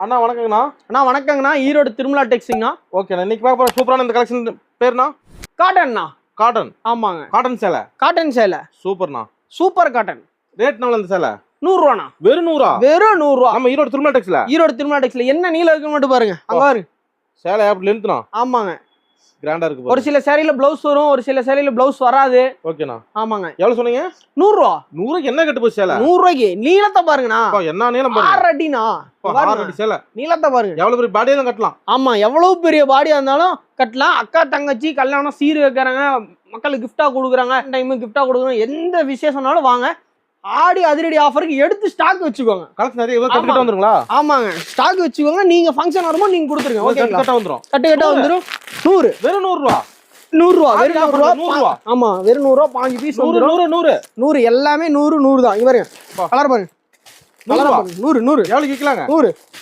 அண்ணா வணக்கங்கண்ணா. அண்ணா வணக்கங்கண்ணா, ஈரோடு திருமலா டெக்ஸிங்கண்ணா. ஓகேண்ணா, இன்னைக்கு பார்க்க போற சூப்பரான இந்த கலெக்ஷன் பேர்ண்ணா காட்டன்ண்ணா. காட்டன். ஆமாங்க, காட்டன் சேலை. காட்டன் சேலை. சூப்பர்ண்ணா. Super cotton. ரேட் எவ்வளவு இந்த சேலை? 100 ரூபாண்ணா. வெறும் 100. வெறும் 100 ரூபா. நம்ம ஈரோடு திருமலா டெக்ஸ்ல. ஈரோடு திருமலா டெக்ஸ்ல என்ன நீல இருக்கு மட்டும் பாருங்க. அங்க பாருங்க. சேலை அப்படி லென்த்னா. ஆமாங்க, கிராண்டா இருக்கு. ஒரு சில சேலையில பிளவுஸ் வரும், ஒரு சில சேலையில பிளவுஸ் வராது. ஓகேண்ணா. ஆமாங்க. எவ்வளவு சொன்னீங்க? 100 ரூபா. 100க்கு என்ன கட்டு போச்சு சேலை? 100 ரூபாய்க்கு நீளத்தை பாருங்கண்ணா. என்ன நீளம் பாருங்க. 6 அடிண்ணா. 6 அடி சேலை. நீளத்தை பாருங்க. எவ்வளவு பெரிய பாடியெல்லாம் கட்டலாம். ஆமா, எவ்வளவு பெரிய பாடியா இருந்தாலும் கட்டலாம். அக்கா தங்கச்சி கல்யாணம் சீர் வைக்கிறாங்க, மக்களுக்கு கிஃப்டா கொடுக்குறாங்க, டைம் கிஃப்டா கொடுக்குறாங்க, எந்த விசேஷம்னாலும் வாங்க. ஆடி அதிரடி ஆஃபருக்கு எடுத்து ஸ்டாக் வச்சுக்கோங்க. கலெக்ஷன் நிறைய கட்டு வந்துருங்களா? ஆமாங்க, ஸ்டாக் வச்சுக்கோங்க. நீங்க ஃபங்க்ஷன் வரும்போது நீங்க கொடுத்துருங்க. ஓகேங்களா? கட்ட வந்துரும். கட்டு வந்துரும். 100. வெறும் 100 ரூபா. 100 ரூபா. வெறும் 100 ரூபா. 100 ரூபா. ஆமா, வெறும் 100 ரூபா. 5 பீஸ் 100 100 100 எல்லாமே 100 100 தான். இங்க பாருங்க, கலர் பாருங்க. 100 100 எவ்வளவு விக்கலாங்க? 100